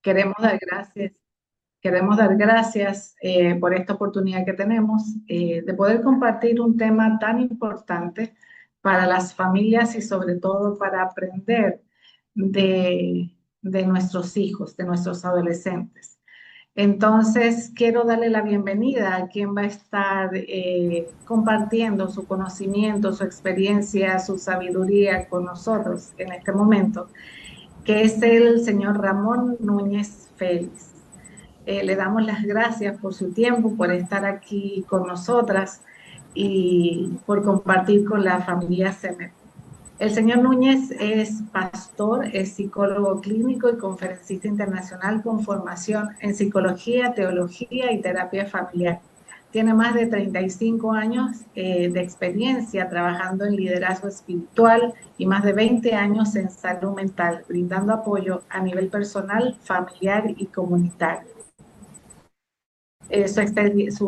Queremos dar gracias, queremos dar gracias por esta oportunidad que tenemos de poder compartir un tema tan importante para las familias y sobre todo para aprender de nuestros hijos, de nuestros adolescentes. Entonces, quiero darle la bienvenida a quien va a estar compartiendo su conocimiento, su experiencia, su sabiduría con nosotros en este momento, que es el señor Ramón Núñez Félix. Le damos las gracias por su tiempo, por estar aquí con nosotras y por compartir con la familia CEMEP. El señor Núñez es pastor, es psicólogo clínico y conferencista internacional con formación en psicología, teología y terapia familiar. Tiene más de 35 años de experiencia trabajando en liderazgo espiritual y más de 20 años en salud mental, brindando apoyo a nivel personal, familiar y comunitario. Su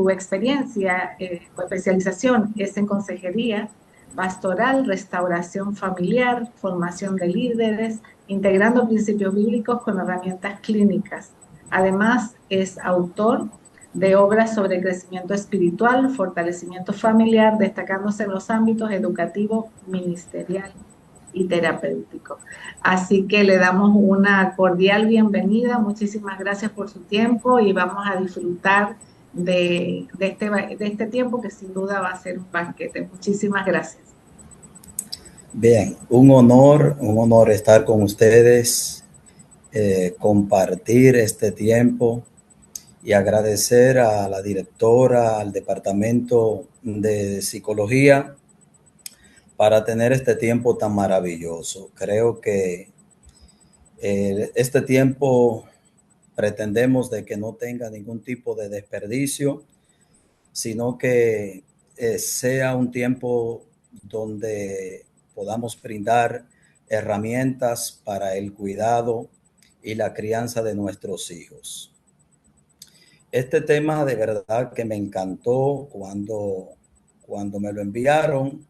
experiencia o especialización es en consejería pastoral, restauración familiar, formación de líderes, integrando principios bíblicos con herramientas clínicas. Además, es autor de obras sobre crecimiento espiritual, fortalecimiento familiar, destacándose en los ámbitos educativo, ministerial y terapéutico. Así que le damos una cordial bienvenida. Muchísimas gracias por su tiempo y vamos a disfrutar de este tiempo que sin duda va a ser un banquete. Muchísimas gracias. Bien, un honor estar con ustedes, compartir este tiempo y agradecer a la directora, al departamento de psicología para tener este tiempo tan maravilloso. Creo que este tiempo pretendemos de que no tenga ningún tipo de desperdicio, sino que sea un tiempo donde podamos brindar herramientas para el cuidado y la crianza de nuestros hijos. Este tema de verdad que me encantó cuando me lo enviaron,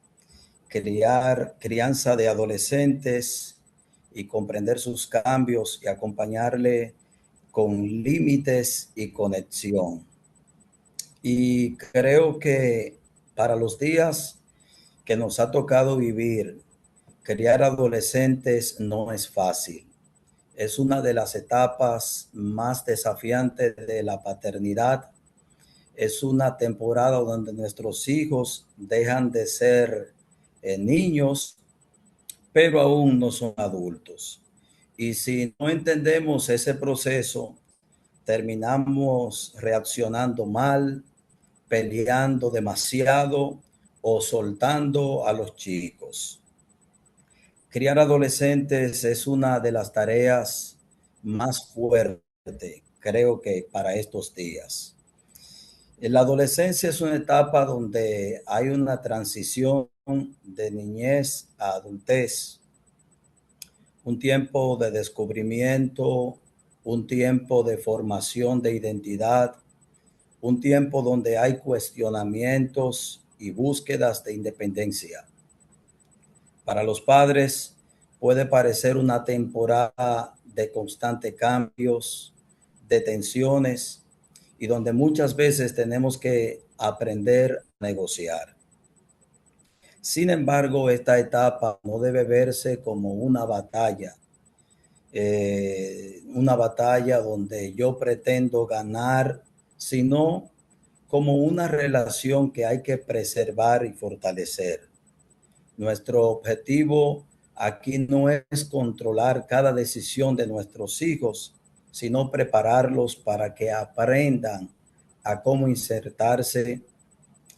crianza de adolescentes y comprender sus cambios y acompañarle con límites y conexión. Y creo que para los días que nos ha tocado vivir, criar adolescentes no es fácil. Es una de las etapas más desafiantes de la paternidad. Es una temporada donde nuestros hijos dejan de ser niños, pero aún no son adultos. Y si no entendemos ese proceso, terminamos reaccionando mal, peleando demasiado o soltando a los chicos. Criar adolescentes es una de las tareas más fuertes, creo que para estos días. La adolescencia es una etapa donde hay una transición de niñez a adultez, un tiempo de descubrimiento, un tiempo de formación de identidad, un tiempo donde hay cuestionamientos y búsquedas de independencia. Para los padres puede parecer una temporada de constantes cambios, de tensiones y donde muchas veces tenemos que aprender a negociar. Sin embargo, esta etapa no debe verse como una batalla donde yo pretendo ganar, sino como una relación que hay que preservar y fortalecer. Nuestro objetivo aquí no es controlar cada decisión de nuestros hijos, sino prepararlos para que aprendan a cómo insertarse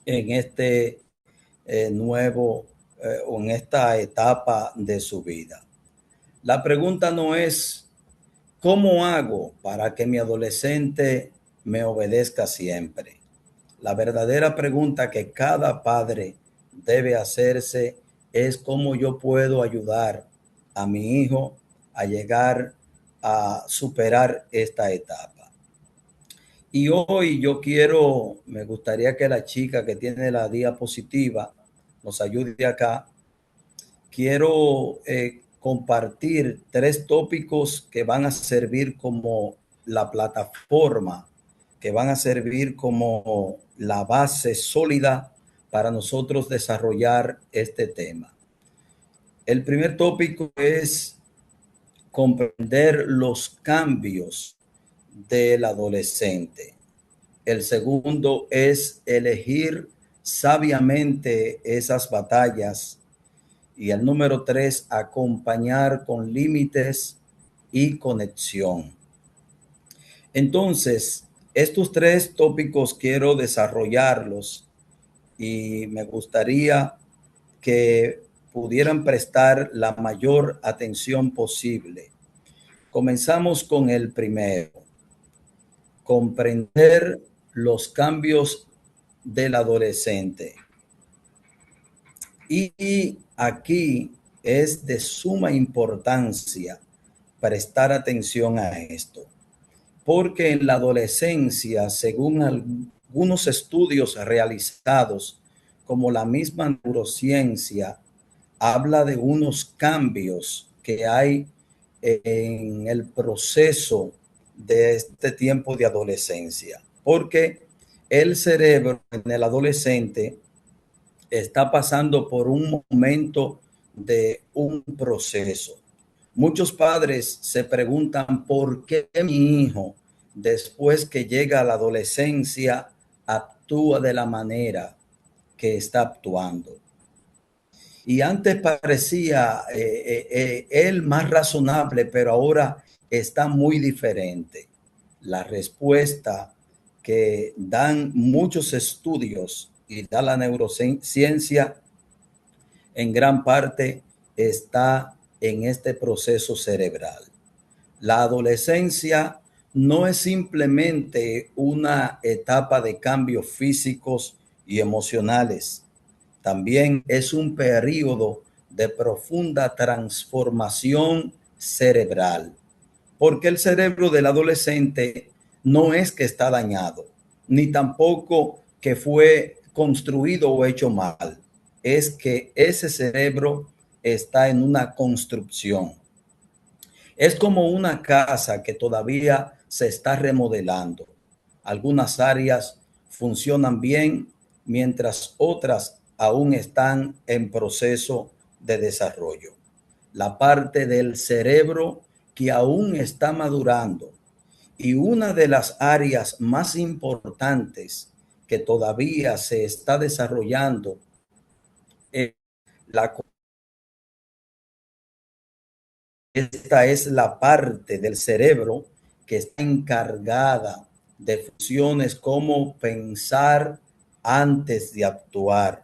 en este nuevo o en esta etapa de su vida. La pregunta no es ¿cómo hago para que mi adolescente me obedezca siempre? La verdadera pregunta que cada padre debe hacerse es cómo yo puedo ayudar a mi hijo a llegar a superar esta etapa. Y hoy me gustaría que la chica que tiene la diapositiva nos ayude acá. Quiero compartir 3 tópicos que van a servir como la plataforma que van a servir como la base sólida para nosotros desarrollar este tema. El primer tópico es comprender los cambios del adolescente. El segundo es elegir sabiamente esas batallas. Y el número 3, acompañar con límites y conexión. Entonces, estos 3 tópicos quiero desarrollarlos y me gustaría que pudieran prestar la mayor atención posible. Comenzamos con el primero, comprender los cambios del adolescente. Y aquí es de suma importancia prestar atención a esto, porque en la adolescencia, según algunos estudios realizados, como la misma neurociencia, habla de unos cambios que hay en el proceso de este tiempo de adolescencia, porque el cerebro en el adolescente está pasando por un momento de un proceso. Muchos padres se preguntan por qué mi hijo, después que llega a la adolescencia, actúa de la manera que está actuando. Y antes parecía él más razonable, pero ahora está muy diferente. La respuesta que dan muchos estudios y da la neurociencia en gran parte está en este proceso cerebral. La adolescencia no es simplemente una etapa de cambios físicos y emocionales. También es un periodo de profunda transformación cerebral, porque el cerebro del adolescente no es que está dañado, ni tampoco que fue construido o hecho mal. Es que ese cerebro está en una construcción. Es como una casa que todavía se está remodelando. Algunas áreas funcionan bien, mientras otras aún están en proceso de desarrollo. La parte del cerebro que aún está madurando y una de las áreas más importantes que todavía se está desarrollando es la. Esta es la parte del cerebro que está encargada de funciones como pensar antes de actuar,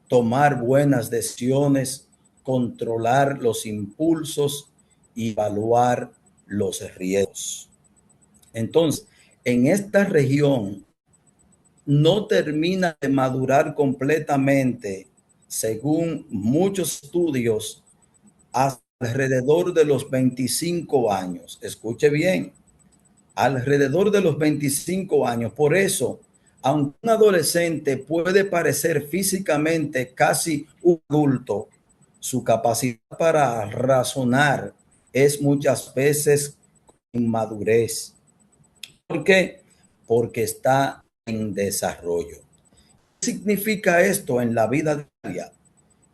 tomar buenas decisiones, controlar los impulsos y evaluar los riesgos. Entonces, en esta región no termina de madurar completamente, según muchos estudios, hasta alrededor de los 25 años. Escuche bien, alrededor de los 25 años. Por eso, aunque un adolescente puede parecer físicamente casi un adulto, su capacidad para razonar es muchas veces inmadurez. ¿Por qué? Porque está en desarrollo. ¿Qué significa esto en la vida diaria?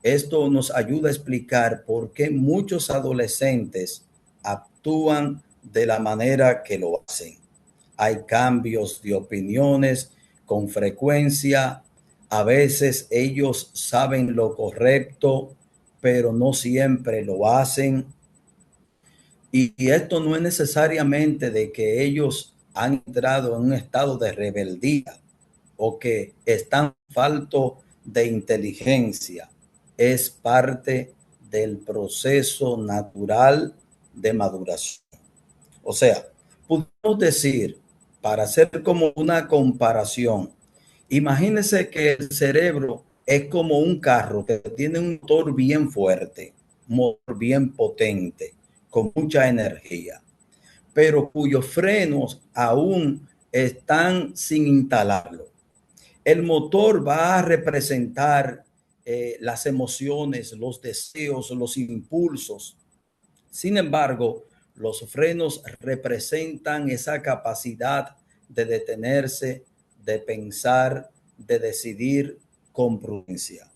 Esto nos ayuda a explicar por qué muchos adolescentes actúan de la manera que lo hacen. Hay cambios de opiniones con frecuencia. A veces ellos saben lo correcto, pero no siempre lo hacen. Y esto no es necesariamente de que ellos han entrado en un estado de rebeldía o que están falto de inteligencia. Es parte del proceso natural de maduración. O sea, podemos decir, para hacer como una comparación, imagínense que el cerebro es como un carro que tiene un motor bien fuerte, un motor bien potente, con mucha energía, pero cuyos frenos aún están sin instalarlo. El motor va a representar las emociones, los deseos, los impulsos. Sin embargo, Los frenos representan esa capacidad de detenerse, de pensar, de decidir con prudencia.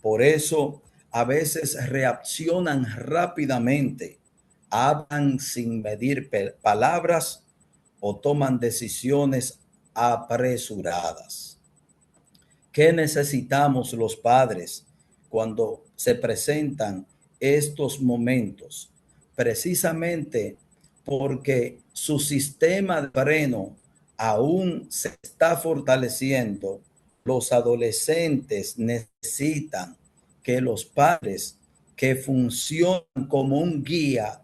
Por eso a veces reaccionan rápidamente, hablan sin medir palabras o toman decisiones apresuradas. ¿Qué necesitamos los padres cuando se presentan estos momentos? Precisamente porque su sistema de freno aún se está fortaleciendo, los adolescentes necesitan que los padres que funcionan como un guía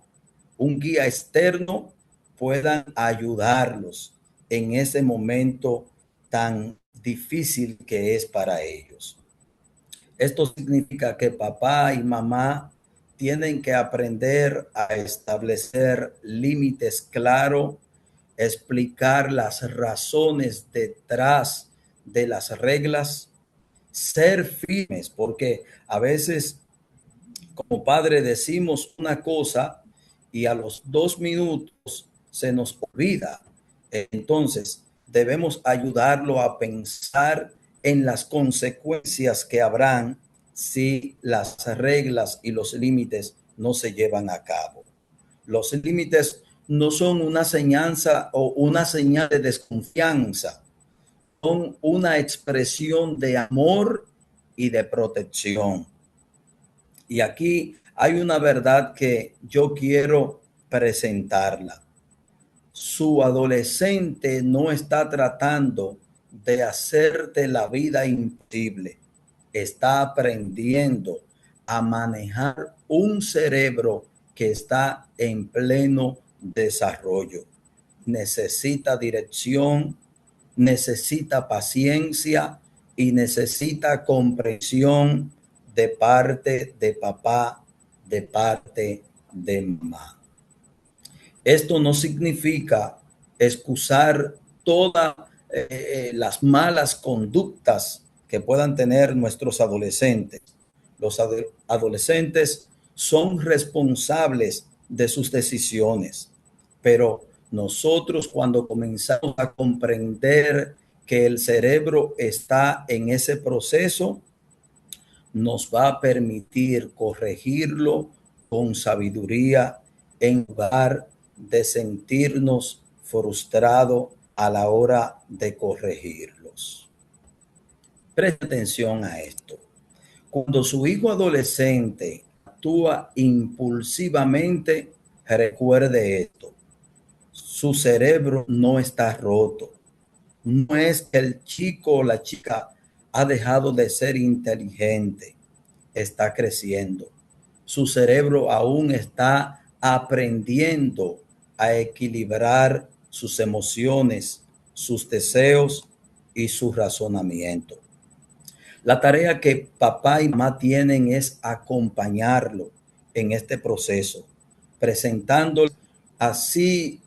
externo, puedan ayudarlos en ese momento tan difícil que es para ellos. Esto significa que papá y mamá tienen que aprender a establecer límites claros, explicar las razones detrás de las reglas, ser firmes, porque a veces como padre decimos una cosa y a los 2 minutos se nos olvida. Entonces debemos ayudarlo a pensar en las consecuencias que habrán si las reglas y los límites no se llevan a cabo. Los límites no son una señanza o una señal de desconfianza, son una expresión de amor y de protección. Y aquí hay una verdad que yo quiero presentarla. Su adolescente no está tratando de hacerte la vida imposible. Está aprendiendo a manejar un cerebro que está en pleno desarrollo. Necesita dirección, necesita paciencia y necesita comprensión de parte de papá, de parte de mamá. Esto no significa excusar todas las malas conductas que puedan tener nuestros adolescentes. Los adolescentes son responsables de sus decisiones, pero nosotros cuando comenzamos a comprender que el cerebro está en ese proceso, nos va a permitir corregirlo con sabiduría en lugar de sentirnos frustrados a la hora de corregirlos. Preste atención a esto. Cuando su hijo adolescente actúa impulsivamente, recuerde esto. Su cerebro no está roto. No es que el chico o la chica ha dejado de ser inteligente, está creciendo. Su cerebro aún está aprendiendo a equilibrar sus emociones, sus deseos y su razonamiento. La tarea que papá y mamá tienen es acompañarlo en este proceso, presentándole así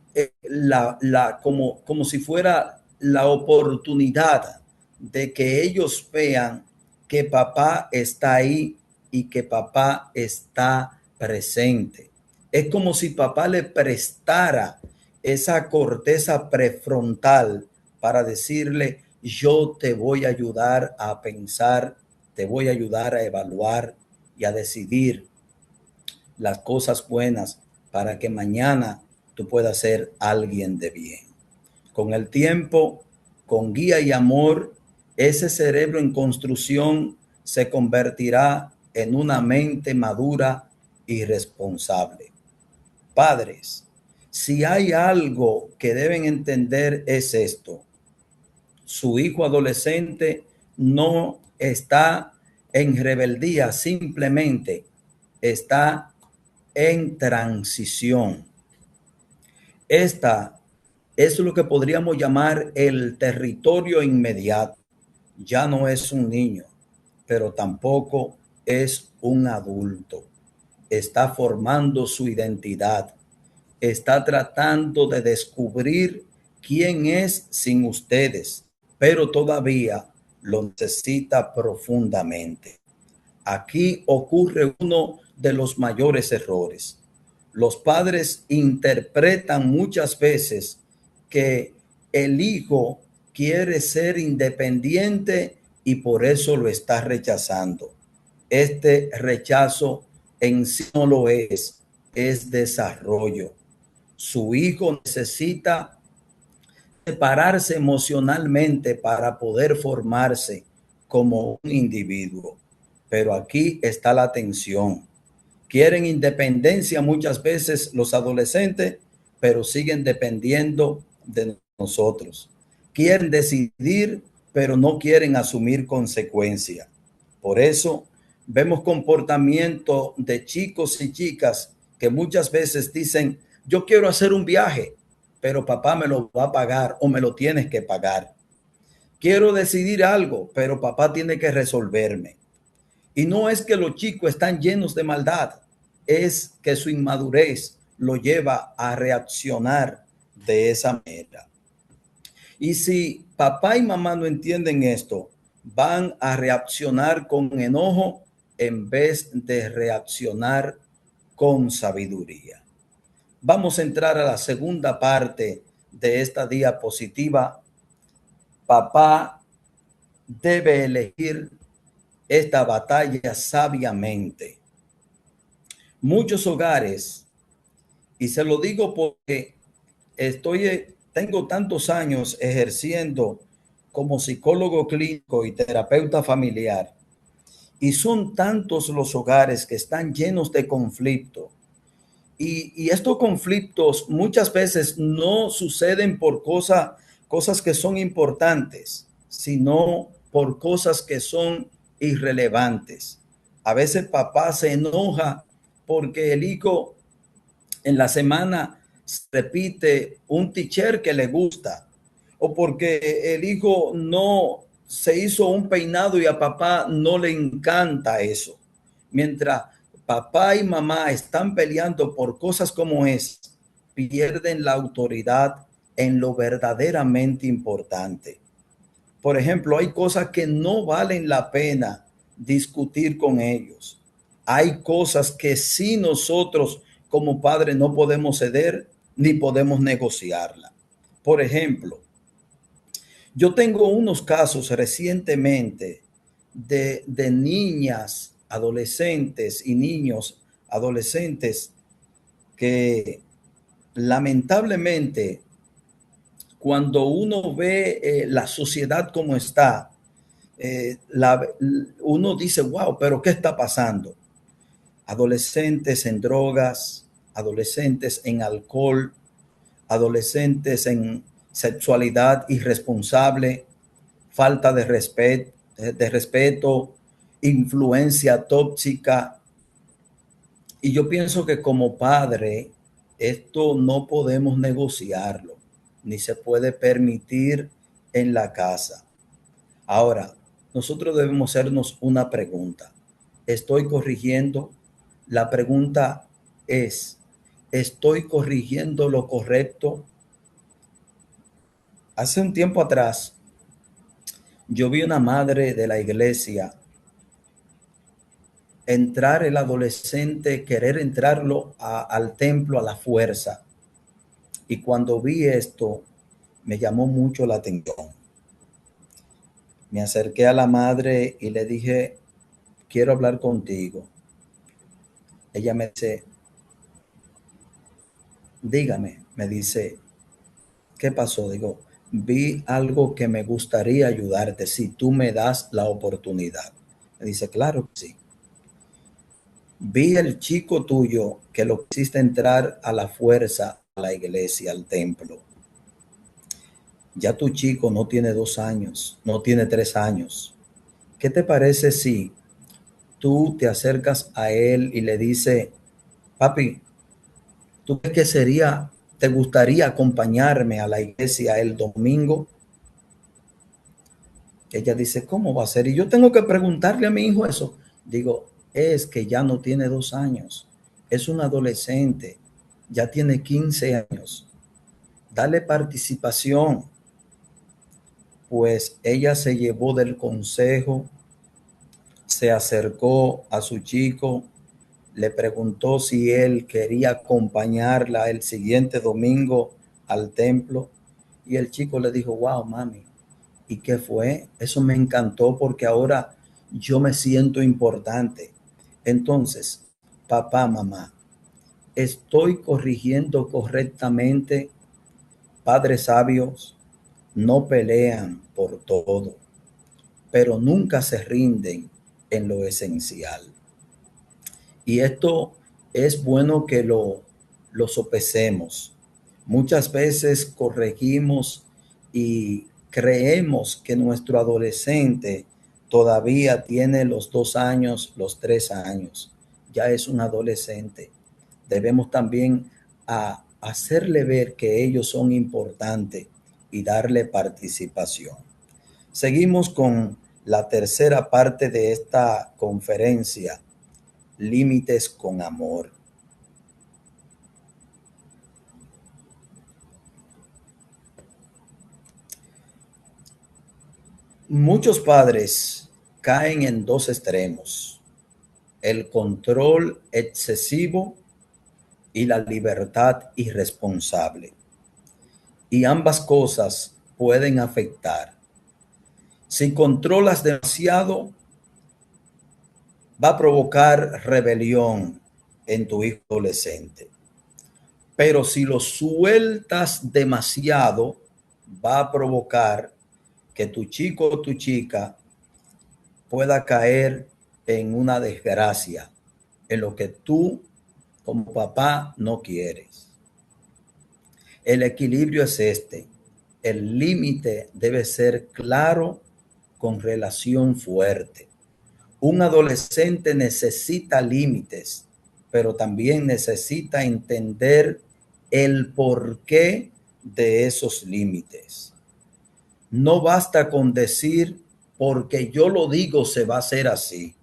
como si fuera la oportunidad de que ellos vean que papá está ahí y que papá está presente. Es como si papá le prestara esa corteza prefrontal para decirle: yo te voy a ayudar a pensar, te voy a ayudar a evaluar y a decidir las cosas buenas para que mañana tú puedas ser alguien de bien. Con el tiempo, con guía y amor, ese cerebro en construcción se convertirá en una mente madura y responsable. Padres, si hay algo que deben entender es esto: su hijo adolescente no está en rebeldía, simplemente está en transición. Esta es lo que podríamos llamar el territorio inmediato. Ya no es un niño, pero tampoco es un adulto. Está formando su identidad. Está tratando de descubrir quién es sin ustedes, pero todavía lo necesita profundamente. Aquí ocurre uno de los mayores errores. Los padres interpretan muchas veces que el hijo quiere ser independiente y por eso lo está rechazando. Este rechazo en sí no lo es desarrollo. Su hijo necesita separarse emocionalmente para poder formarse como un individuo. Pero aquí está la tensión. Quieren independencia muchas veces los adolescentes, pero siguen dependiendo de nosotros. Quieren decidir, pero no quieren asumir consecuencias. Por eso vemos comportamiento de chicos y chicas que muchas veces dicen, yo quiero hacer un viaje, pero papá me lo va a pagar o me lo tienes que pagar. Quiero decidir algo, pero papá tiene que resolverme. Y no es que los chicos están llenos de maldad, es que su inmadurez lo lleva a reaccionar de esa manera. Y si papá y mamá no entienden esto, van a reaccionar con enojo en vez de reaccionar con sabiduría. Vamos a entrar a la segunda parte de esta diapositiva. Papá debe elegir esta batalla sabiamente. Muchos hogares, y se lo digo porque tengo tantos años ejerciendo como psicólogo clínico y terapeuta familiar, y son tantos los hogares que están llenos de conflicto. Y estos conflictos muchas veces no suceden por cosas que son importantes, sino por cosas que son irrelevantes. A veces papá se enoja porque el hijo en la semana repite un teacher que le gusta, o porque el hijo no se hizo un peinado y a papá no le encanta eso. Mientras papá y mamá están peleando por cosas como es, pierden la autoridad en lo verdaderamente importante. Por ejemplo, hay cosas que no valen la pena discutir con ellos. Hay cosas que sí nosotros como padres no podemos ceder ni podemos negociarla. Por ejemplo, yo tengo unos casos recientemente de niñas, adolescentes y niños adolescentes que lamentablemente cuando uno ve la sociedad como está, uno dice, wow, pero ¿qué está pasando? Adolescentes en drogas, adolescentes en alcohol, adolescentes en sexualidad irresponsable, falta de respeto, influencia tóxica. Y yo pienso que como padre, esto no podemos negociarlo, ni se puede permitir en la casa. Ahora, nosotros debemos hacernos una pregunta. ¿Estoy corrigiendo? La pregunta es, ¿estoy corrigiendo lo correcto? Hace un tiempo atrás, yo vi una madre de la iglesia entrar el adolescente, querer entrarlo al templo a la fuerza. Y cuando vi esto, me llamó mucho la atención. Me acerqué a la madre y le dije, quiero hablar contigo. Ella me dice, dígame, me dice, ¿qué pasó? Digo, vi algo que me gustaría ayudarte si tú me das la oportunidad. Me dice, claro que sí. Vi el chico tuyo que lo quisiste entrar a la fuerza a la iglesia, al templo. Ya tu chico no tiene 2 años, no tiene 3 años. ¿Qué te parece si tú te acercas a él y le dices, papi, ¿tú crees que te gustaría acompañarme a la iglesia el domingo? Ella dice, ¿cómo va a ser? Y yo tengo que preguntarle a mi hijo eso. Digo, es que ya no tiene 2 años, es un adolescente, ya tiene 15 años. Dale participación. Pues ella se llevó del consejo, se acercó a su chico, le preguntó si él quería acompañarla el siguiente domingo al templo. Y el chico le dijo, wow, mami, ¿y qué fue? Eso me encantó porque ahora yo me siento importante. Entonces, papá, mamá, estoy corrigiendo correctamente. Padres sabios no pelean por todo, pero nunca se rinden en lo esencial. Y esto es bueno que lo sopesemos. Muchas veces corregimos y creemos que nuestro adolescente todavía tiene los 2 años, los 3 años. Ya es un adolescente. Debemos también hacerle ver que ellos son importantes y darle participación. Seguimos con la tercera parte de esta conferencia, límites con amor. Muchos padres caen en dos extremos, el control excesivo y la libertad irresponsable. Y ambas cosas pueden afectar. Si controlas demasiado, va a provocar rebelión en tu hijo adolescente. Pero si lo sueltas demasiado, va a provocar que tu chico o tu chica pueda caer en una desgracia, en lo que tú como papá no quieres. El equilibrio es este. El límite debe ser claro con relación fuerte. Un adolescente necesita límites, pero también necesita entender el porqué de esos límites. No basta con decir, porque yo lo digo, se va a hacer así.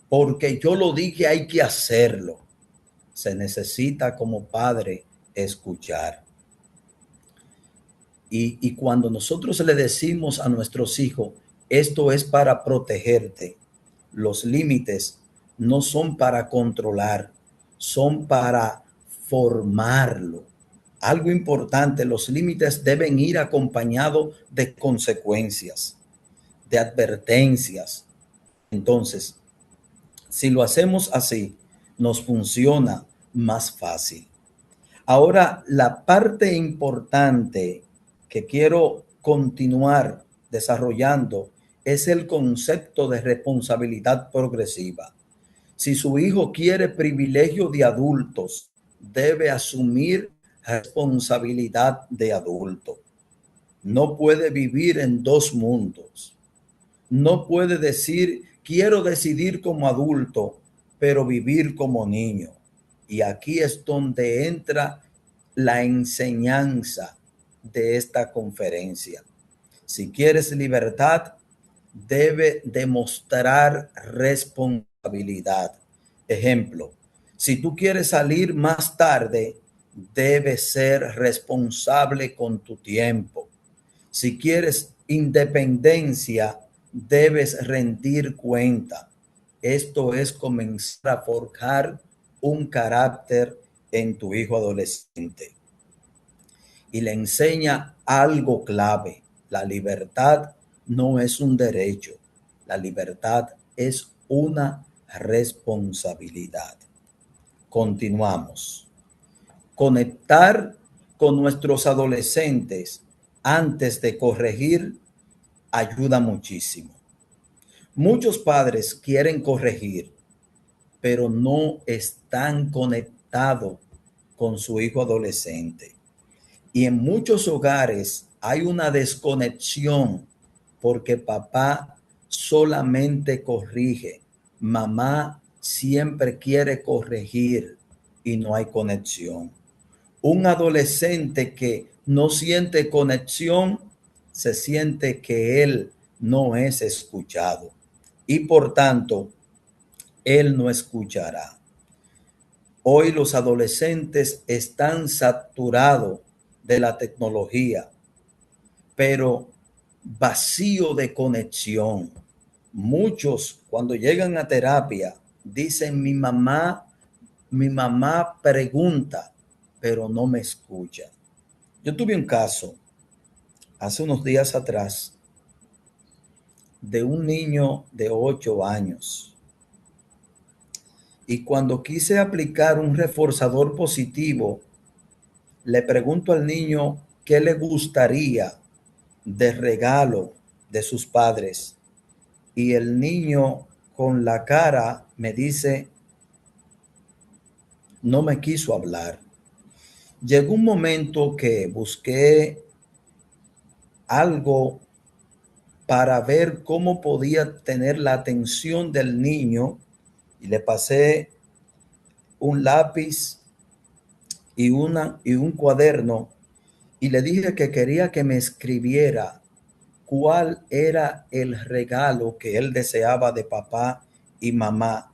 Porque yo lo dije, hay que hacerlo. Se necesita como padre escuchar. Y cuando nosotros le decimos a nuestros hijos, esto es para protegerte, los límites no son para controlar, son para formarlo. Algo importante, los límites deben ir acompañados de consecuencias, de advertencias. Entonces, si lo hacemos así, nos funciona más fácil. Ahora, la parte importante que quiero continuar desarrollando es el concepto de responsabilidad progresiva. Si su hijo quiere privilegio de adultos, debe asumir responsabilidad de adulto. No puede vivir en dos mundos. No puede decir, quiero decidir como adulto, pero vivir como niño. Y aquí es donde entra la enseñanza de esta conferencia. Si quieres libertad, debe demostrar responsabilidad. Ejemplo, si tú quieres salir más tarde, debes ser responsable con tu tiempo. Si quieres independencia, debes rendir cuenta. Esto es comenzar a forjar un carácter en tu hijo adolescente. Y le enseña algo clave. La libertad no es un derecho. La libertad es una responsabilidad. Continuamos. Conectar con nuestros adolescentes antes de corregir ayuda muchísimo. Muchos padres quieren corregir, pero no están conectados con su hijo adolescente. Y en muchos hogares hay una desconexión porque papá solamente corrige, mamá siempre quiere corregir y no hay conexión. Un adolescente que no siente conexión, se siente que él no es escuchado y por tanto, él no escuchará. Hoy los adolescentes están saturados de la tecnología, pero vacío de conexión. Muchos cuando llegan a terapia dicen, mi mamá Mi mamá pregunta, pero no me escucha. Yo tuve un caso hace unos días atrás de un niño de 8 años. Y cuando quise aplicar un reforzador positivo, le pregunto al niño qué le gustaría de regalo de sus padres. Y el niño con la cara me dice, no me quiso hablar. Llegó un momento que busqué algo para ver cómo podía tener la atención del niño y le pasé un lápiz y un cuaderno y le dije que quería que me escribiera cuál era el regalo que él deseaba de papá y mamá.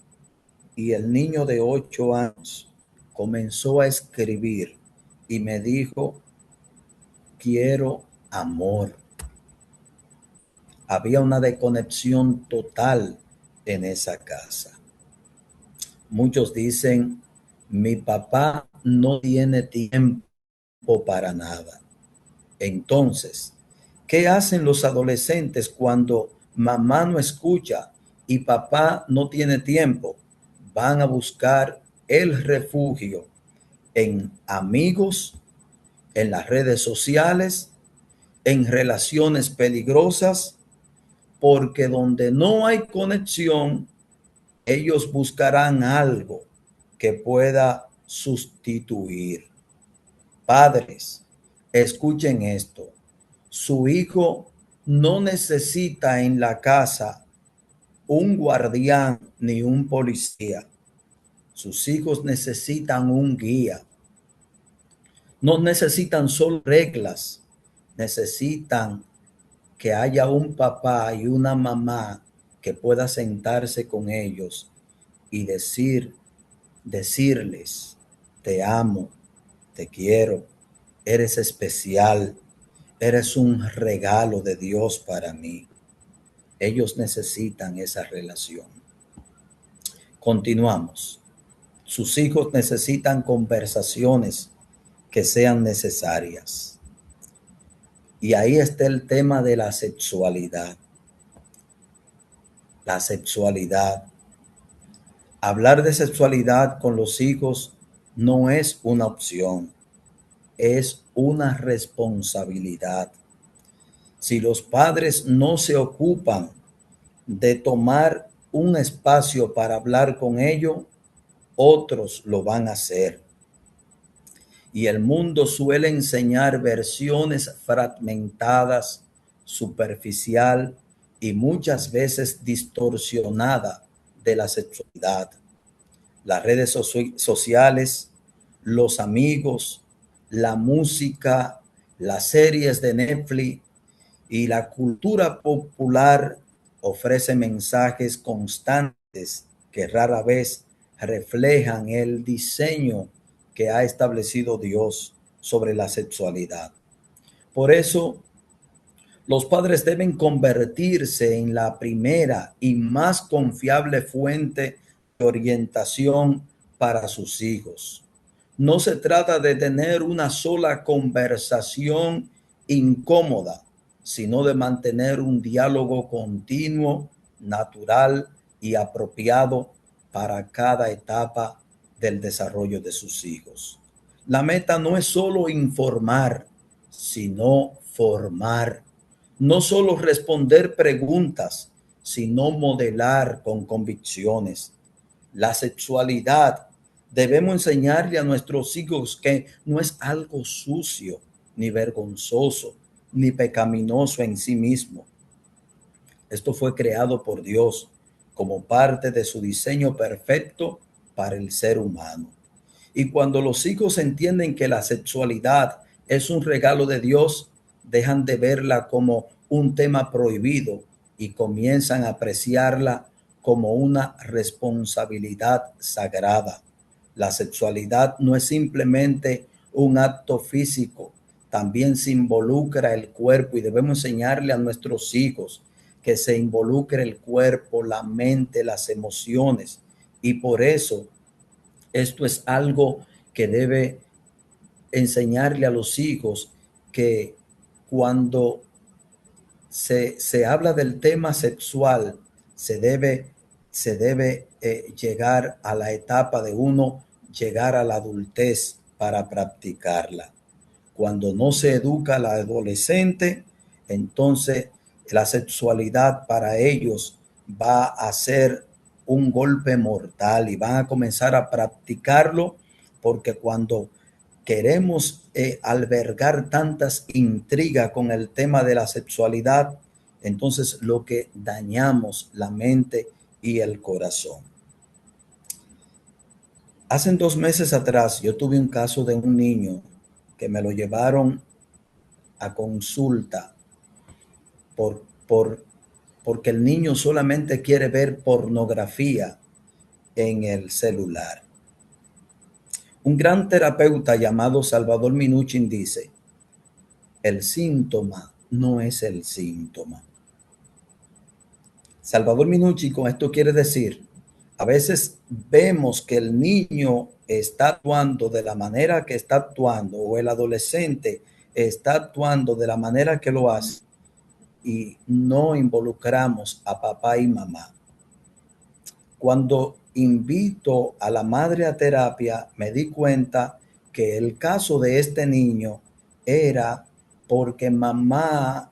Y el niño de 8 años comenzó a escribir y me dijo, quiero amor. Había una desconexión total en esa casa. Muchos dicen, mi papá no tiene tiempo para nada. Entonces, ¿qué hacen los adolescentes cuando mamá no escucha y papá no tiene tiempo? Van a buscar el refugio en amigos, en las redes sociales, en relaciones peligrosas, porque donde no hay conexión, ellos buscarán algo que pueda sustituir. Padres, escuchen esto. Su hijo no necesita en la casa un guardián ni un policía. Sus hijos necesitan un guía. No necesitan solo reglas, necesitan que haya un papá y una mamá que pueda sentarse con ellos y decirles, te amo, te quiero, eres especial, eres un regalo de Dios para mí. Ellos necesitan esa relación. Continuamos. Sus hijos necesitan conversaciones que sean necesarias. Y ahí está el tema de la sexualidad. La sexualidad. Hablar de sexualidad con los hijos no es una opción, es una responsabilidad. Si los padres no se ocupan de tomar un espacio para hablar con ellos, otros lo van a hacer. Y el mundo suele enseñar versiones fragmentadas, superficial y muchas veces distorsionada de la sexualidad. Las redes sociales, los amigos, la música, las series de Netflix y la cultura popular ofrecen mensajes constantes que rara vez reflejan el diseño que ha establecido Dios sobre la sexualidad. Por eso, los padres deben convertirse en la primera y más confiable fuente de orientación para sus hijos. No se trata de tener una sola conversación incómoda, sino de mantener un diálogo continuo, natural y apropiado para cada etapa del desarrollo de sus hijos. La meta no es solo informar, sino formar. No solo responder preguntas, sino modelar con convicciones. La sexualidad, debemos enseñarle a nuestros hijos que no es algo sucio, ni vergonzoso, ni pecaminoso en sí mismo. Esto fue creado por Dios como parte de su diseño perfecto para el ser humano. Y cuando los hijos entienden que la sexualidad es un regalo de Dios, dejan de verla como un tema prohibido y comienzan a apreciarla como una responsabilidad sagrada. La sexualidad no es simplemente un acto físico, también se involucra el cuerpo y debemos enseñarle a nuestros hijos que se involucre el cuerpo, la mente, las emociones. Y por eso Esto es algo que debe enseñarle a los hijos, que cuando se habla del tema sexual, se debe, se debe llegar a la etapa de uno llegar a la adultez para practicarla. Cuando no se educa al adolescente, entonces la sexualidad para ellos va a ser un golpe mortal y van a comenzar a practicarlo, porque cuando queremos albergar tantas intrigas con el tema de la sexualidad, entonces lo que dañamos la mente y el corazón. Hace 2 meses atrás yo tuve un caso de un niño que me lo llevaron a consulta por, por, porque el niño solamente quiere ver pornografía en el celular. Un gran terapeuta llamado Salvador Minuchin dice: el síntoma no es el síntoma. Salvador Minuchin con esto quiere decir, a veces vemos que el niño está actuando de la manera que está actuando, o el adolescente está actuando de la manera que lo hace, y no involucramos a papá y mamá. Cuando invito a la madre a terapia, me di cuenta que el caso de este niño era porque mamá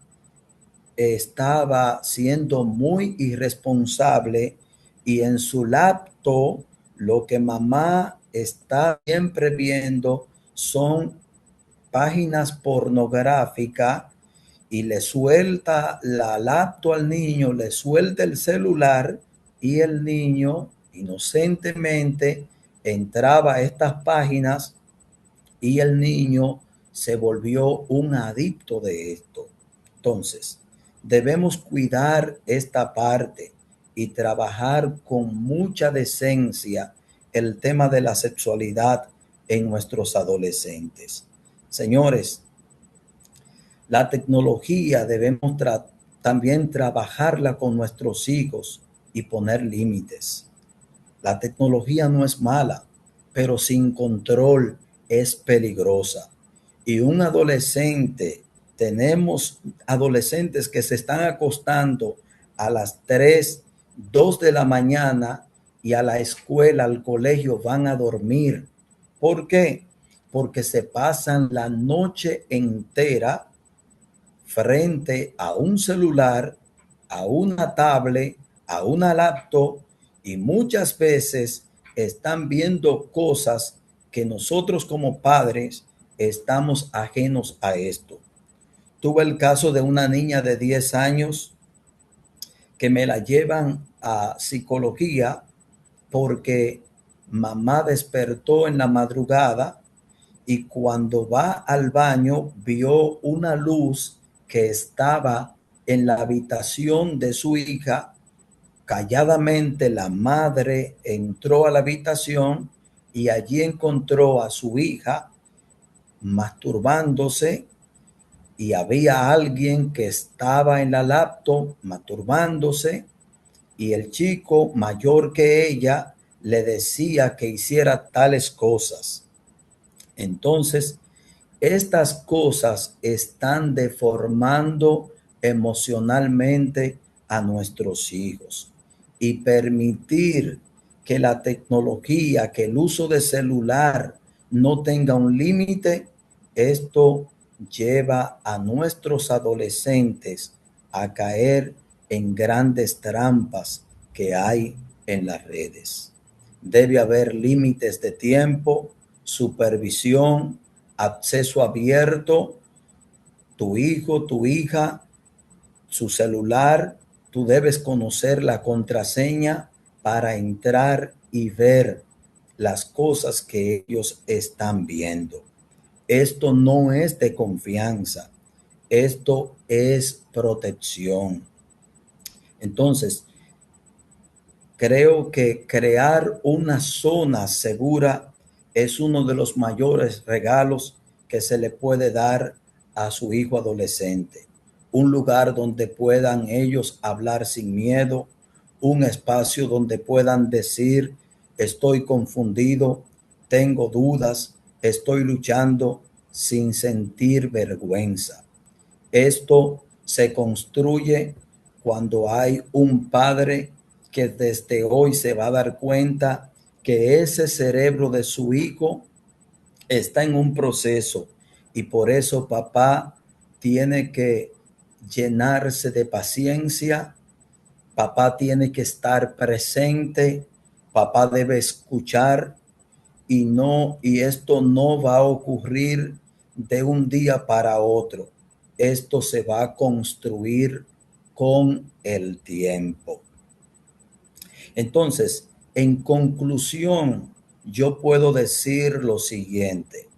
estaba siendo muy irresponsable, y en su laptop lo que mamá está siempre viendo son páginas pornográficas, y le suelta la laptop al niño, le suelta el celular, y el niño inocentemente entraba a estas páginas, y el niño se volvió un adicto de esto. Entonces, debemos cuidar esta parte y trabajar con mucha decencia el tema de la sexualidad en nuestros adolescentes. Señores, la tecnología debemos también trabajarla con nuestros hijos y poner límites. La tecnología no es mala, pero sin control es peligrosa. Y un adolescente, tenemos adolescentes que se están acostando a las 3, 2 de la mañana, y a la escuela, al colegio van a dormir. ¿Por qué? Porque se pasan la noche entera frente a un celular, a una tablet, a una laptop, y muchas veces están viendo cosas que nosotros como padres estamos ajenos a esto. Tuve el caso de una niña de 10 años que me la llevan a psicología porque mamá despertó en la madrugada, y cuando va al baño vio una luz que estaba en la habitación de su hija. Calladamente la madre entró a la habitación y allí encontró a su hija masturbándose, y había alguien que estaba en la laptop masturbándose, y el chico mayor que ella le decía que hiciera tales cosas. Entonces, estas cosas están deformando emocionalmente a nuestros hijos, y permitir que la tecnología, que el uso de celular no tenga un límite, esto lleva a nuestros adolescentes a caer en grandes trampas que hay en las redes. Debe haber límites de tiempo, supervisión, acceso abierto. Tu hijo, tu hija, su celular, tú debes conocer la contraseña para entrar y ver las cosas que ellos están viendo. Esto no es de confianza, esto es protección. Entonces, creo que crear una zona segura es uno de los mayores regalos que se le puede dar a su hijo adolescente. Un lugar donde puedan ellos hablar sin miedo, un espacio donde puedan decir: estoy confundido, tengo dudas, estoy luchando sin sentir vergüenza. Esto se construye cuando hay un padre que desde hoy se va a dar cuenta que ese cerebro de su hijo está en un proceso y por eso papá tiene que llenarse de paciencia, papá tiene que estar presente, papá debe escuchar y esto no va a ocurrir de un día para otro. Esto se va a construir con el tiempo. Entonces, en conclusión, yo puedo decir lo siguiente.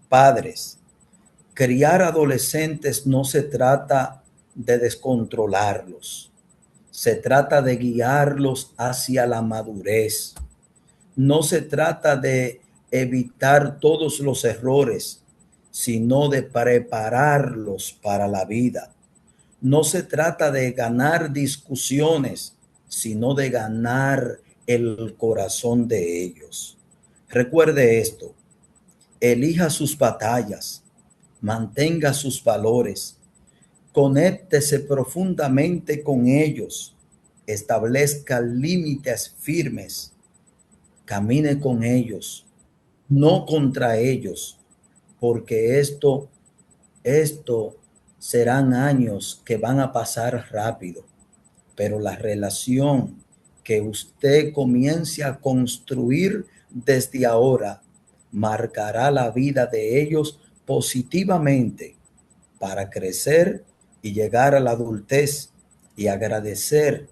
Padres, criar adolescentes no se trata de descontrolarlos, se trata de guiarlos hacia la madurez. No se trata de evitar todos los errores, sino de prepararlos para la vida. No se trata de ganar discusiones, sino de ganar el corazón de ellos. Recuerde esto, elija sus batallas, mantenga sus valores, conéctese profundamente con ellos, establezca límites firmes, camine con ellos, no contra ellos, porque esto serán años que van a pasar rápido, pero la relación que usted comience a construir desde ahora marcará la vida de ellos positivamente para crecer y llegar a la adultez y agradecer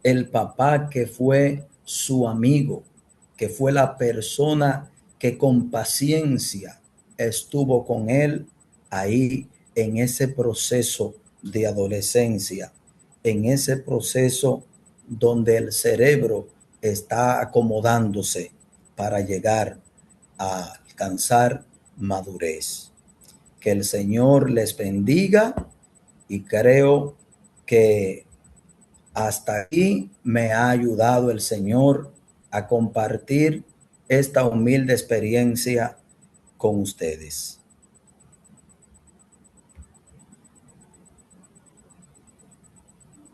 el papá que fue su amigo, que fue la persona que con paciencia estuvo con él ahí en ese proceso de adolescencia, en ese proceso donde el cerebro está acomodándose para llegar a alcanzar madurez. Que el Señor les bendiga y creo que hasta aquí me ha ayudado el Señor a compartir esta humilde experiencia con ustedes.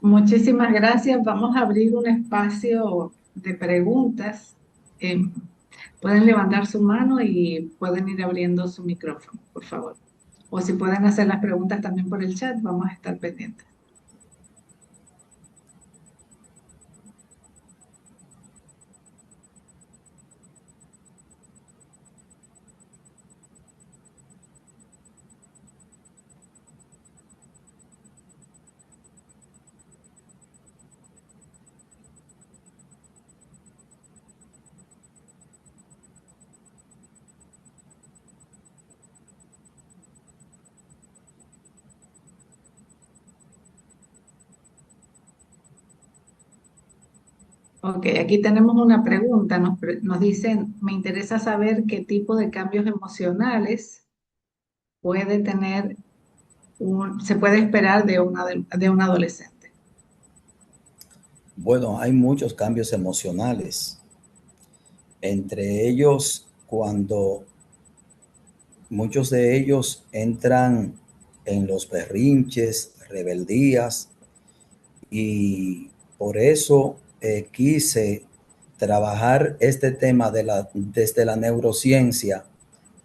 Muchísimas gracias. Vamos a abrir un espacio de preguntas. Eh, Pueden levantar su mano y pueden ir abriendo su micrófono, por favor. O si pueden hacer las preguntas también por el chat, vamos a estar pendientes. Ok, aquí tenemos una pregunta. Nos dicen, me interesa saber qué tipo de cambios emocionales puede tener se puede esperar de un adolescente. Bueno, hay muchos cambios emocionales, entre ellos cuando muchos de ellos entran en los berrinches, rebeldías, y por eso quise trabajar este tema desde la neurociencia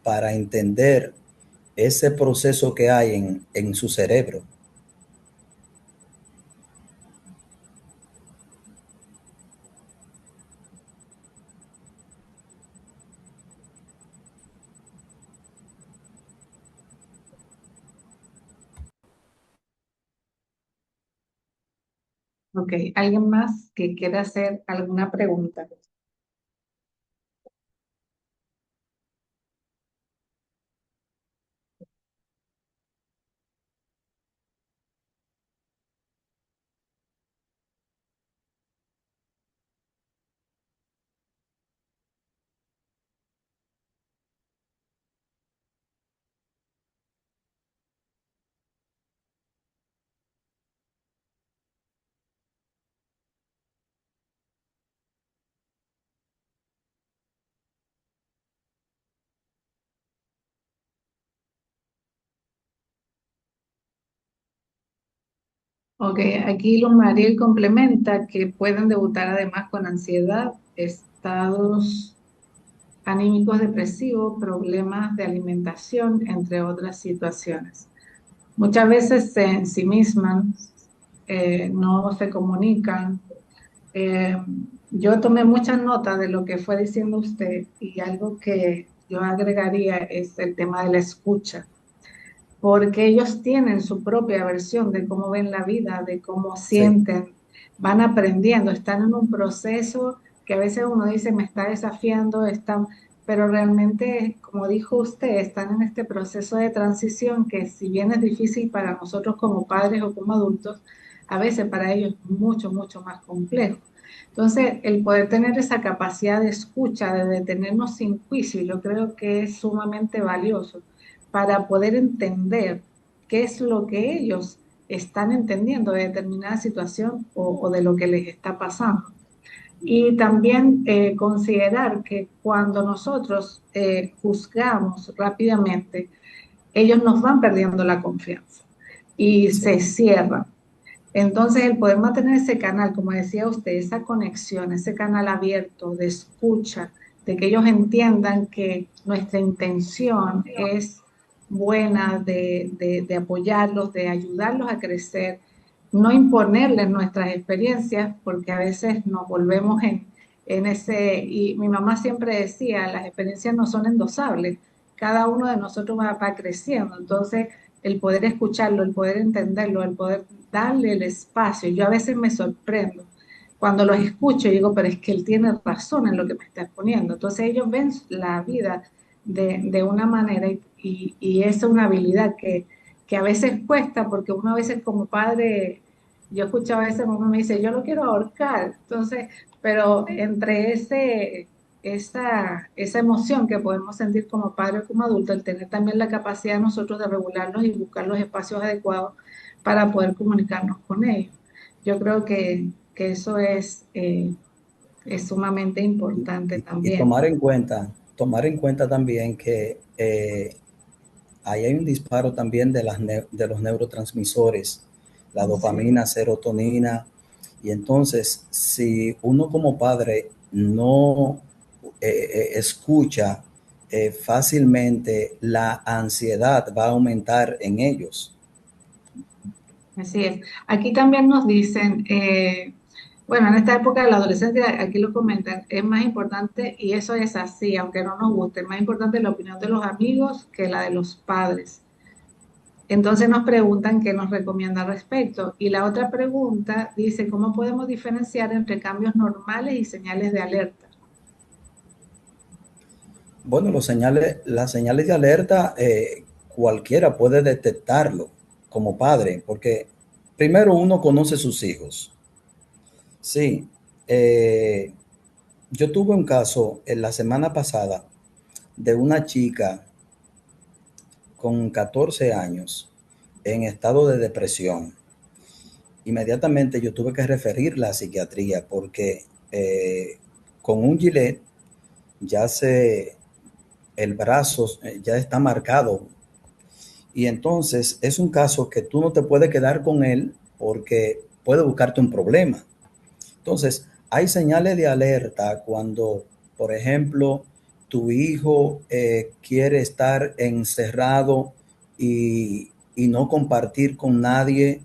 para entender ese proceso que hay en su cerebro. Ok, ¿alguien más que quiera hacer alguna pregunta? Ok, aquí Luz Mariel complementa que pueden debutar además con ansiedad, estados anímicos depresivos, problemas de alimentación, entre otras situaciones. Muchas veces se ensimisman, no se comunican. Eh, yo tomé muchas notas de lo que fue diciendo usted y algo que yo agregaría es el tema de la escucha, porque ellos tienen su propia versión de cómo ven la vida, de cómo Sí, sienten, van aprendiendo, están en un proceso que a veces uno dice me está desafiando, están, pero realmente, como dijo usted, están en este proceso de transición que si bien es difícil para nosotros como padres o como adultos, a veces para ellos es mucho, mucho más complejo. Entonces, el poder tener esa capacidad de escucha, de detenernos sin juicio, yo creo que es sumamente valioso para poder entender qué es lo que ellos están entendiendo de determinada situación o de lo que les está pasando. Y también considerar que cuando nosotros juzgamos rápidamente, ellos nos van perdiendo la confianza y sí. se cierran. Entonces, el poder mantener ese canal, como decía usted, esa conexión, ese canal abierto de escucha, de que ellos entiendan que nuestra intención es buena de apoyarlos, de ayudarlos a crecer, no imponerles nuestras experiencias, porque a veces nos volvemos en ese, y mi mamá siempre decía, las experiencias no son endosables, cada uno de nosotros va creciendo, entonces el poder escucharlo, el poder entenderlo, el poder darle el espacio. Yo a veces me sorprendo cuando los escucho y digo, pero es que él tiene razón en lo que me está exponiendo. Entonces ellos ven la vida de una manera y es una habilidad que a veces cuesta porque uno a veces como padre, yo escucho a veces uno me dice, yo lo quiero ahorcar. Entonces, pero entre esa emoción que podemos sentir como padre o como adulto, el tener también la capacidad de nosotros de regularlos y buscar los espacios adecuados para poder comunicarnos con ellos. Yo creo que eso es sumamente importante Y también. tomar en cuenta también que ahí hay un disparo también de los neurotransmisores, la Sí. dopamina, serotonina, y entonces si uno como padre no escucha fácilmente, la ansiedad va a aumentar en ellos. Así es. Aquí también nos dicen, bueno, en esta época de la adolescencia, aquí lo comentan, es más importante, y eso es así, aunque no nos guste, es más importante la opinión de los amigos que la de los padres. Entonces nos preguntan qué nos recomienda al respecto. Y la otra pregunta dice, ¿cómo podemos diferenciar entre cambios normales y señales de alerta? Bueno, las señales de alerta, cualquiera puede detectarlo como padre, porque primero uno conoce sus hijos. Sí, eh, yo tuve un caso en la semana pasada de una chica con 14 años en estado de depresión. Inmediatamente yo tuve que referirla a psiquiatría porque con un gilet ya el brazo ya está marcado. Y entonces es un caso que tú no te puedes quedar con él porque puede buscarte un problema. Entonces, hay señales de alerta cuando, por ejemplo, tu hijo quiere estar encerrado y no compartir con nadie.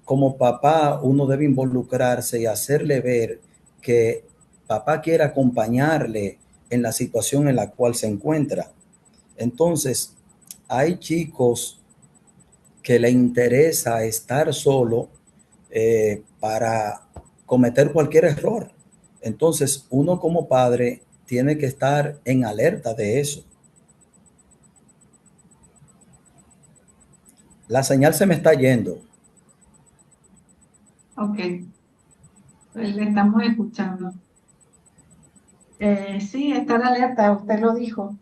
Como papá, uno debe involucrarse y hacerle ver que papá quiere acompañarle en la situación en la cual se encuentra. Entonces, hay chicos que le interesa estar solo para cometer cualquier error. Entonces, uno como padre tiene que estar en alerta de eso. La señal se me está yendo. Ok, pues le estamos escuchando. Sí, estar alerta, usted lo dijo,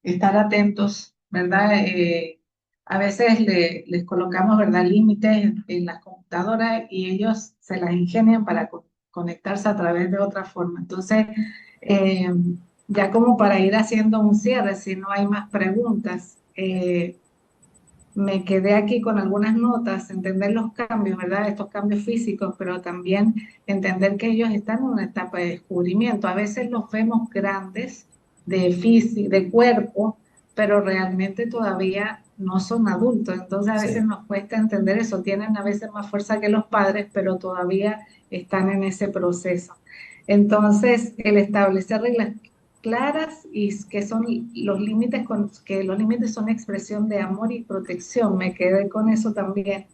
estar atentos, ¿verdad? A veces les colocamos, ¿verdad?, límites en las computadoras y ellos se las ingenian para conectarse a través de otra forma. Entonces, eh, ya como para ir haciendo un cierre, si no hay más preguntas, me quedé aquí con algunas notas, entender los cambios, ¿verdad? Estos cambios físicos, pero también entender que ellos están en una etapa de descubrimiento. A veces los vemos grandes de físico, de cuerpo, pero realmente todavía no son adultos. Entonces a veces Sí, nos cuesta entender eso. Tienen a veces más fuerza que los padres, pero todavía están en ese proceso. Entonces, el establecer reglas claras y que son los límites, que los límites son expresión de amor y protección. Me quedé con eso también.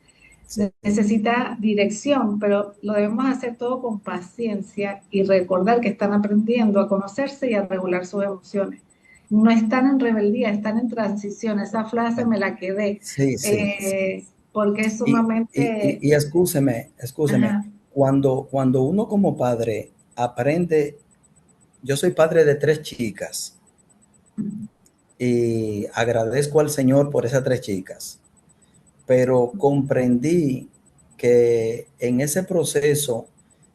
sí, Necesita dirección, pero lo debemos hacer todo con paciencia y recordar que están aprendiendo a conocerse y a regular sus emociones. No están en rebeldía, están en transición. Esa frase me la quedé, sí, sí, sí. porque es Y, sumamente... y excúseme, Ajá. cuando uno como padre aprende, yo soy padre de 3 chicas y agradezco al Señor por esas 3 chicas, pero comprendí que en ese proceso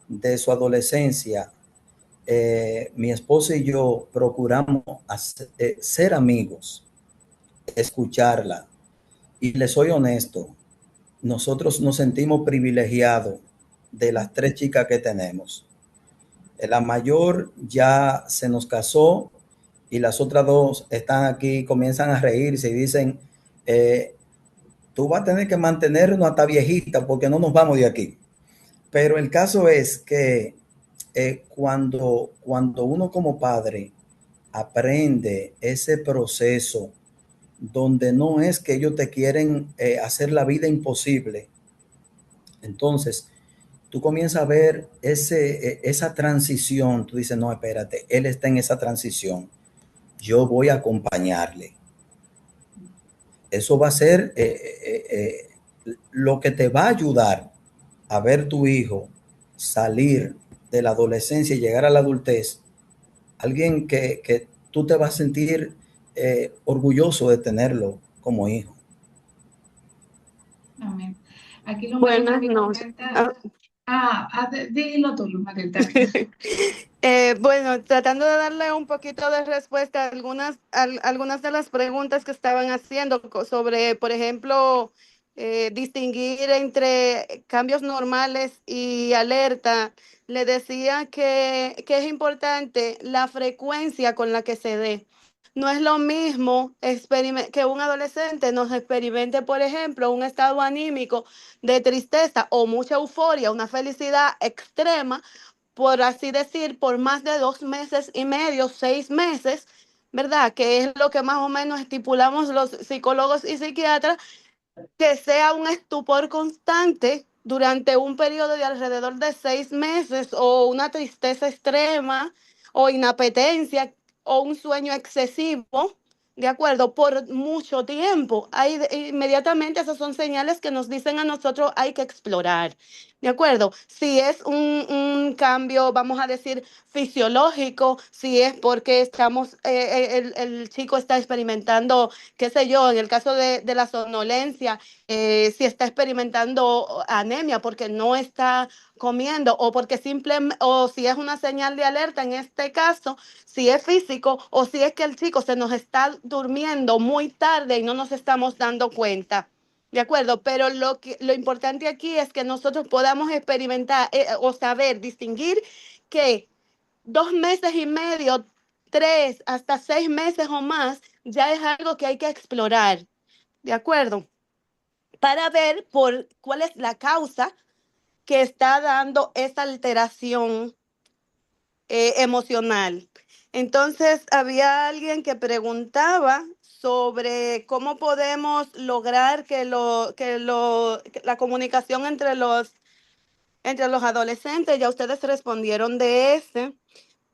de su adolescencia, mi esposa y yo procuramos ser amigos, escucharla. Y les soy honesto, nosotros nos sentimos privilegiados de las 3 chicas que tenemos. La mayor ya se nos casó y las otras 2 están aquí, comienzan a reírse y dicen, eh, tú vas a tener que mantenernos hasta viejita porque no nos vamos de aquí. Pero el caso es que cuando uno como padre aprende ese proceso donde no es que ellos te quieren hacer la vida imposible, entonces tú comienzas a ver esa transición, tú dices, no, espérate, él está en esa transición, yo voy a acompañarle. Eso va a ser lo que te va a ayudar a ver tu hijo salir de la adolescencia y llegar a la adultez, alguien que tú te vas a sentir orgulloso de tenerlo como hijo. Amén. Aquí Luz Buenas me noches. comenta, dilo tú, Luz Marita. Bueno, tratando de darle un poquito de respuesta a algunas de las preguntas que estaban haciendo sobre, por ejemplo, distinguir entre cambios normales y alerta. Le decía que es importante la frecuencia con la que se dé. No es lo mismo que un adolescente nos experimente, por ejemplo, un estado anímico de tristeza o mucha euforia, una felicidad extrema, por así decir, por más de 2 meses y medio, 6 meses, ¿verdad? Que es lo que más o menos estipulamos los psicólogos y psiquiatras, que sea un estupor constante durante un periodo de alrededor de 6 meses, o una tristeza extrema, o inapetencia, o un sueño excesivo, ¿de acuerdo? Por mucho tiempo. Inmediatamente esas son señales que nos dicen a nosotros hay que explorar, ¿de acuerdo? Si es un cambio, vamos a decir, fisiológico, si es porque el chico está experimentando, qué sé yo, en el caso de la somnolencia, si está experimentando anemia porque no está comiendo, o porque o si es una señal de alerta en este caso, si es físico, o si es que el chico se nos está durmiendo muy tarde y no nos estamos dando cuenta. ¿De acuerdo? Pero lo importante aquí es que nosotros podamos experimentar o saber distinguir que 2 meses y medio, 3 hasta 6 meses o más, ya es algo que hay que explorar. ¿De acuerdo? Para ver cuál es la causa que está dando esta alteración emocional. Entonces, había alguien que preguntaba sobre cómo podemos lograr que la comunicación entre los adolescentes. Ya ustedes respondieron de ese.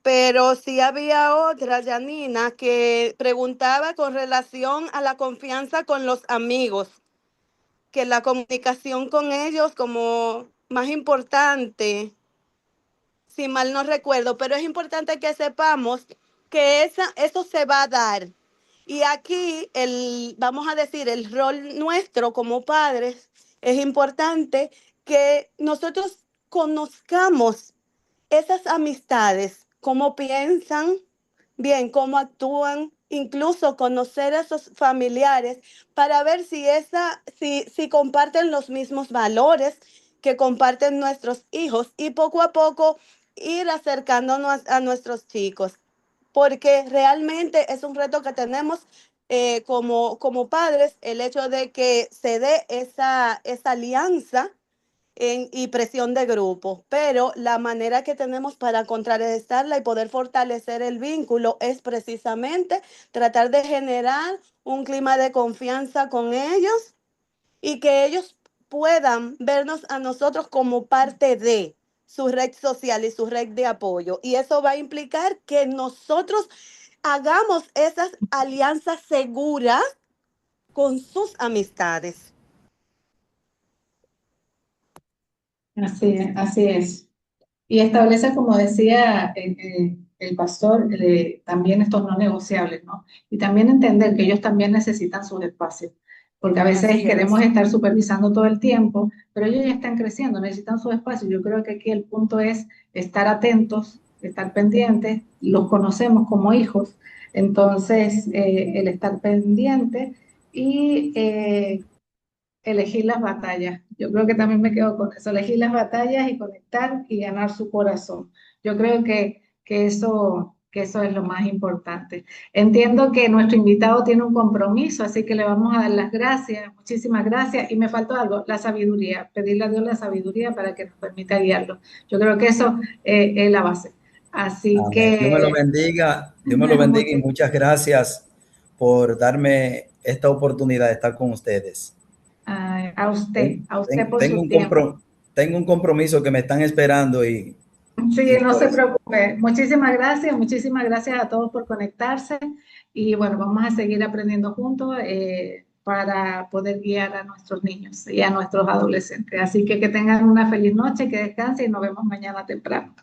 Pero sí había otra, Janina, que preguntaba con relación a la confianza con los amigos, que la comunicación con ellos como más importante, si mal no recuerdo, pero es importante que sepamos que eso se va a dar. Y aquí vamos a decir, el rol nuestro como padres, es importante que nosotros conozcamos esas amistades, cómo piensan, bien, cómo actúan, incluso conocer a esos familiares para ver si comparten los mismos valores que comparten nuestros hijos y poco a poco ir acercándonos a nuestros chicos, porque realmente es un reto que tenemos como padres, el hecho de que se dé esa alianza y presión de grupo, pero la manera que tenemos para contrarrestarla y poder fortalecer el vínculo es precisamente tratar de generar un clima de confianza con ellos y que ellos puedan vernos a nosotros como parte de su red social y su red de apoyo. Y eso va a implicar que nosotros hagamos esas alianzas seguras con sus amistades. Así es, así es. Y establece, como decía el pastor, también estos no negociables, ¿no? Y también entender que ellos también necesitan sus espacios, porque a veces Así queremos es. estar supervisando todo el tiempo, pero ellos ya están creciendo, necesitan su espacio. Yo creo que aquí el punto es estar atentos, estar pendientes, los conocemos como hijos, entonces el estar pendiente y elegir las batallas. Yo creo que también me quedo con eso, elegir las batallas y conectar y ganar su corazón. Yo creo que eso es lo más importante. Entiendo que nuestro invitado tiene un compromiso, así que le vamos a dar las gracias, muchísimas gracias. Y me faltó algo, la sabiduría, pedirle a Dios la sabiduría para que nos permita guiarlo. Yo creo que eso es la base. Así Amén. que Dios me lo bendiga y muchas, muchas gracias por darme esta oportunidad de estar con ustedes. a usted por Tengo su tiempo. tengo un compromiso que me están esperando Sí, y no por se eso. preocupe. Muchísimas gracias a todos por conectarse y bueno, vamos a seguir aprendiendo juntos para poder guiar a nuestros niños y a nuestros adolescentes. Así que tengan una feliz noche, que descansen y nos vemos mañana temprano.